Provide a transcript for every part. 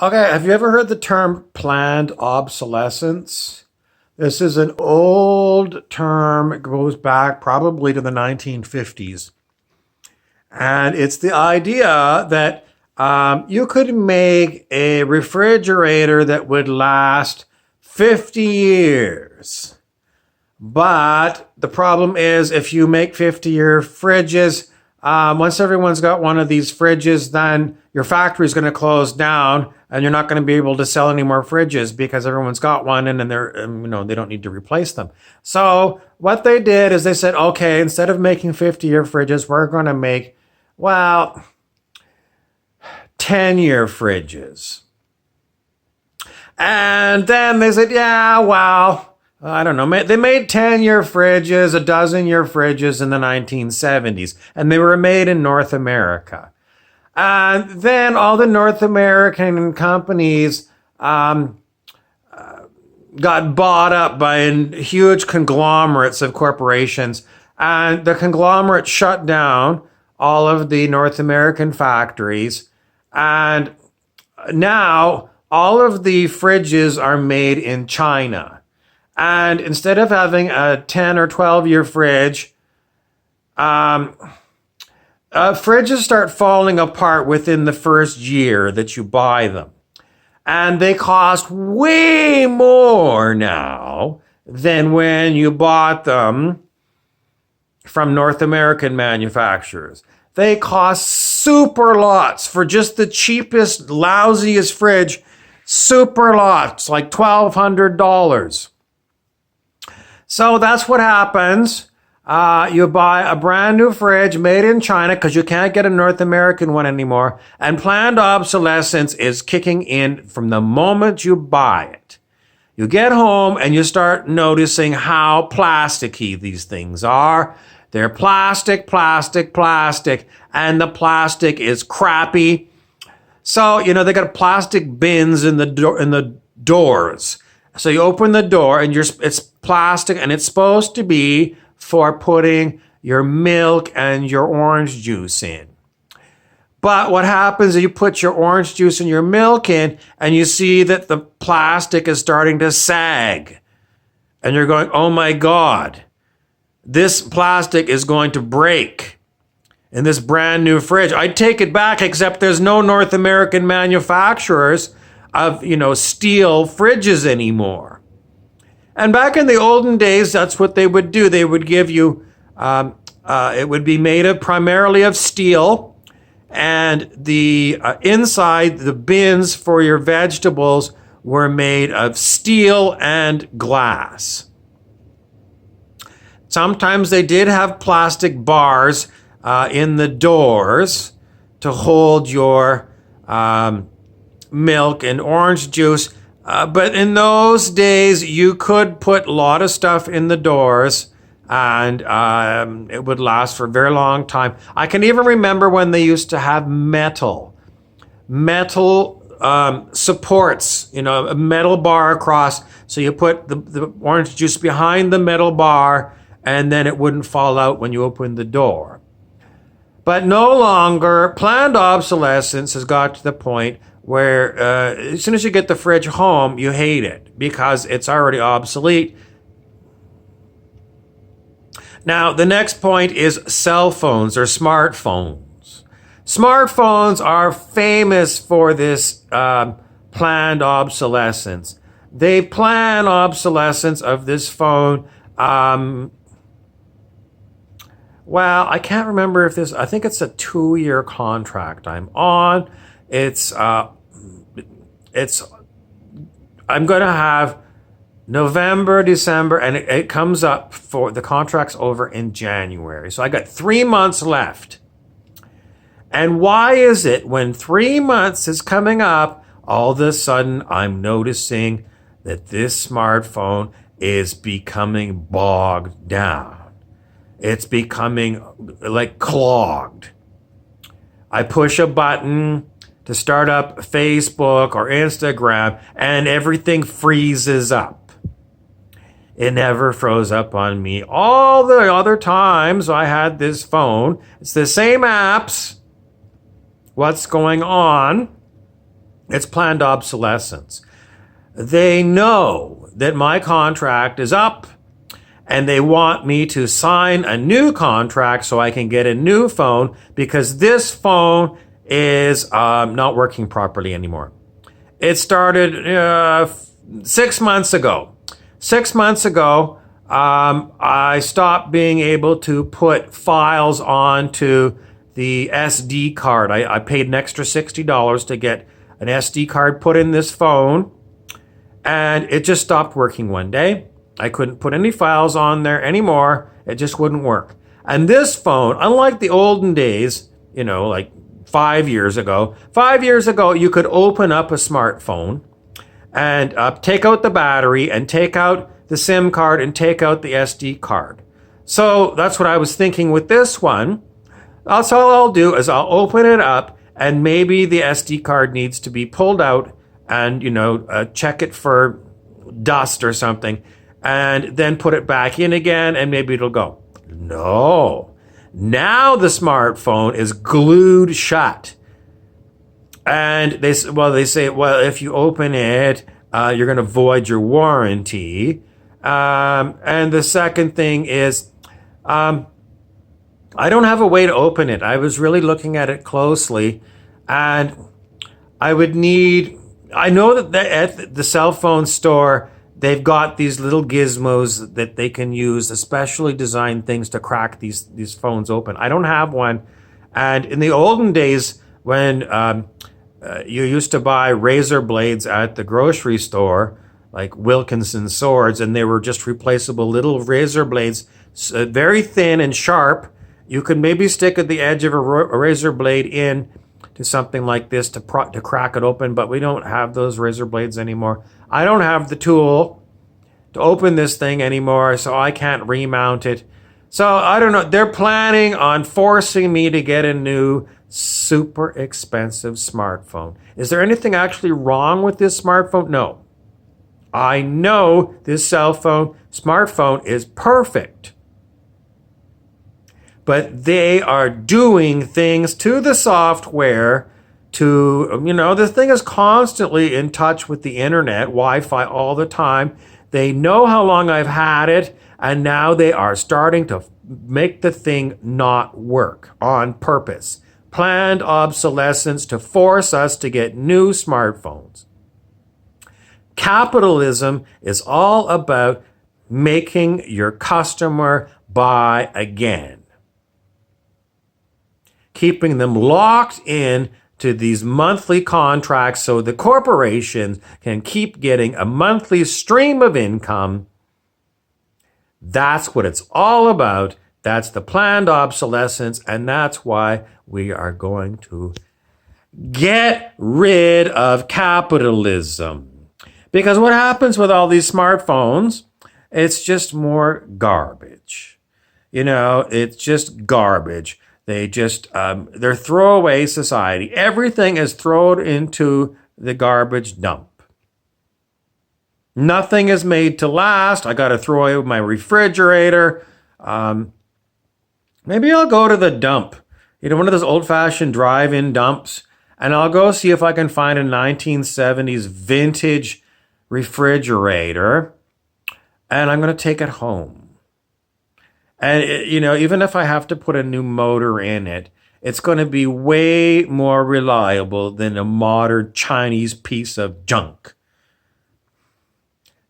Okay, have you ever heard the term planned obsolescence? This is an old term. It goes back probably to the 1950s. And it's the idea that you could make a refrigerator that would last 50 years. But the problem is, if you make 50-year fridges, once everyone's got one of these fridges, then your factory is going to close down, and you're not going to be able to sell any more fridges because everyone's got one, and then they don't need to replace them. So what they did is they said, okay, instead of making 50-year fridges, we're going to make, well, 10-year fridges. And then they said, yeah, well, I don't know. They made 10-year fridges, a dozen-year fridges in the 1970s, and they were made in North America. And then all the North American companies got bought up by huge conglomerates of corporations, and the conglomerate shut down all of the North American factories, and now all of the fridges are made in China. And instead of having a 10 or 12-year fridge, fridges start falling apart within the first year that you buy them. And they cost way more now than when you bought them from North American manufacturers. They cost super lots for just the cheapest, lousiest fridge, super lots, like $1,200. So that's what happens. You buy a brand new fridge made in China because you can't get a North American one anymore. And planned obsolescence is kicking in from the moment you buy it. You get home and you start noticing how plasticky these things are. They're plastic, plastic, plastic, and the plastic is crappy. So, they got plastic bins in the doors. So you open the door and it's plastic, and it's supposed to be for putting your milk and your orange juice in. But what happens is you put your orange juice and your milk in, and you see that the plastic is starting to sag. And you're going, oh my God, this plastic is going to break in this brand new fridge. I'd take it back, except there's no North American manufacturers of, steel fridges anymore. And back in the olden days, that's what they would do. They would give you, it would be made primarily of steel, and the inside, the bins for your vegetables were made of steel and glass. Sometimes they did have plastic bars in the doors to hold your milk and orange juice. But in those days, you could put a lot of stuff in the doors, and it would last for a very long time. I can even remember when they used to have metal supports, a metal bar across. So you put the orange juice behind the metal bar, and then it wouldn't fall out when you opened the door. But no longer, planned obsolescence has got to the point where as soon as you get the fridge home, you hate it because it's already obsolete. Now, the next point is cell phones or smartphones. Smartphones are famous for this planned obsolescence. They plan obsolescence of this phone. Well, I can't remember I think it's a 2-year contract I'm on. I'm going to have November, December, and it comes up for the contract's over in January. So I got 3 months left. And why is it when 3 months is coming up, all of a sudden I'm noticing that this smartphone is becoming bogged down? It's becoming like clogged. I push a button to start up Facebook or Instagram, and everything freezes up. It never froze up on me. All the other times I had this phone, it's the same apps. What's going on? It's planned obsolescence. They know that my contract is up and they want me to sign a new contract so I can get a new phone because this phone is not working properly anymore. It started 6 months ago. 6 months ago, I stopped being able to put files onto the SD card. I paid an extra $60 to get an SD card put in this phone, and it just stopped working one day. I couldn't put any files on there anymore. It just wouldn't work. And this phone, unlike the olden days, like 5 years ago, you could open up a smartphone and take out the battery and take out the SIM card and take out the SD card. So that's what I was thinking with this one. That's all I'll do is I'll open it up and maybe the SD card needs to be pulled out and, check it for dust or something and then put it back in again and maybe it'll go. No. Now the smartphone is glued shut. And they say, if you open it, you're going to void your warranty. And the second thing is, I don't have a way to open it. I was really looking at it closely, and I know that at the cell phone store, they've got these little gizmos that they can use, especially designed things to crack these phones open. I don't have one. And in the olden days, when you used to buy razor blades at the grocery store, like Wilkinson swords, and they were just replaceable little razor blades, very thin and sharp. You could maybe stick at the edge of a razor blade in to something like this to crack it open, but we don't have those razor blades anymore. I don't have the tool to open this thing anymore, so I can't remount it. So I don't know. They're planning on forcing me to get a new super expensive smartphone. Is there anything actually wrong with this smartphone? No. I know this smartphone is perfect. But they are doing things to the software the thing is constantly in touch with the internet, Wi-Fi all the time. They know how long I've had it, and now they are starting to make the thing not work on purpose. Planned obsolescence to force us to get new smartphones. Capitalism is all about making your customer buy again. Keeping them locked in to these monthly contracts so the corporations can keep getting a monthly stream of income. That's what it's all about. That's the planned obsolescence, and that's why we are going to get rid of capitalism. Because what happens with all these smartphones, it's just more garbage. It's just garbage. They're throwaway society. Everything is thrown into the garbage dump. Nothing is made to last. I got to throw away my refrigerator. Maybe I'll go to the dump. One of those old-fashioned drive-in dumps. And I'll go see if I can find a 1970s vintage refrigerator. And I'm going to take it home. And, even if I have to put a new motor in it, it's going to be way more reliable than a modern Chinese piece of junk.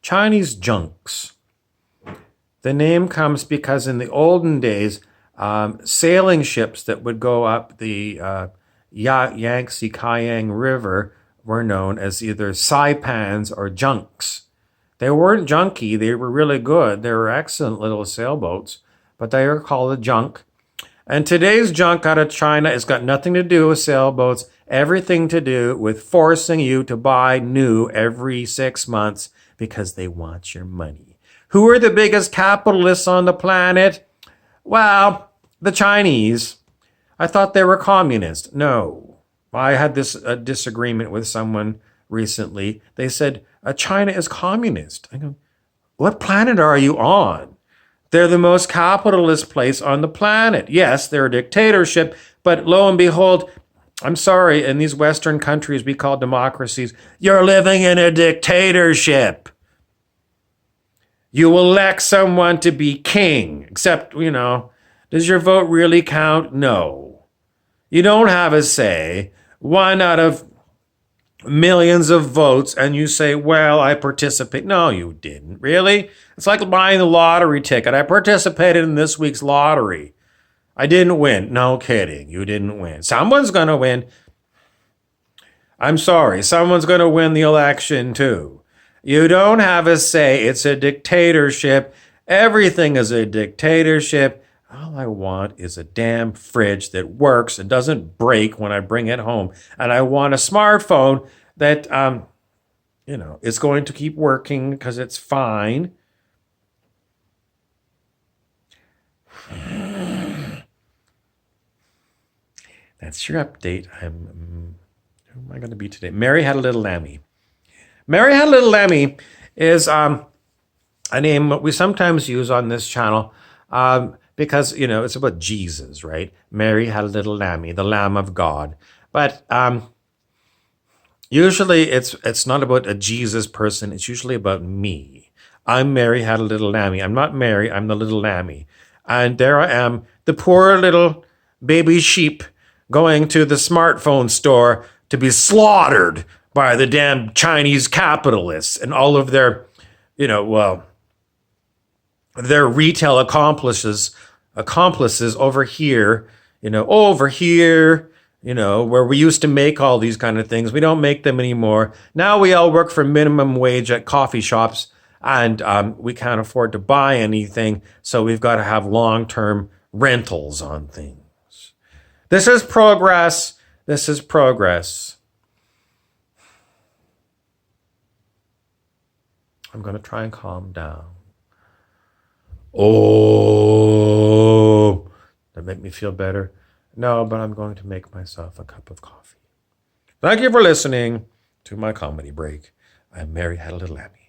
Chinese junks. The name comes because in the olden days, sailing ships that would go up the Yangtze Kiang River were known as either saipans or junks. They weren't junky. They were really good. They were excellent little sailboats. But they are called a junk. And today's junk out of China has got nothing to do with sailboats, everything to do with forcing you to buy new every 6 months because they want your money. Who are the biggest capitalists on the planet? Well, the Chinese. I thought they were communist. No. I had this disagreement with someone recently. They said, China is communist. I go, what planet are you on? They're the most capitalist place on the planet. Yes, they're a dictatorship, but lo and behold, I'm sorry, in these Western countries we call democracies, you're living in a dictatorship. You elect someone to be king, except, does your vote really count? No. You don't have a say. One out of millions of votes, and you say, well, I participate. No, you didn't. Really? It's like buying the lottery ticket. I participated in this week's lottery. I didn't win. No kidding. You didn't win. Someone's going to win. I'm sorry. Someone's going to win the election too. You don't have a say. It's a dictatorship. Everything is a dictatorship. All I want is a damn fridge that works and doesn't break when I bring it home. And I want a smartphone that, is going to keep working because it's fine. That's your update. Who am I going to be today? Mary Had a Little Lammy. Mary Had a Little Lammy is a name we sometimes use on this channel because, it's about Jesus, right? Mary had a little lammy, the Lamb of God. But usually it's not about a Jesus person. It's usually about me. I'm Mary Had a Little Lammy. I'm not Mary. I'm the little lammy. And there I am, the poor little baby sheep going to the smartphone store to be slaughtered by the damn Chinese capitalists and all of their, their retail accomplices over here, where we used to make all these kind of things. We don't make them anymore. Now we all work for minimum wage at coffee shops, and we can't afford to buy anything, so we've got to have long-term rentals on things. This is progress. This is progress. I'm going to try and calm down. Oh, that make me feel better? No, but I'm going to make myself a cup of coffee. Thank you for listening to my comedy break. I'm Mary Had a Little Lammy.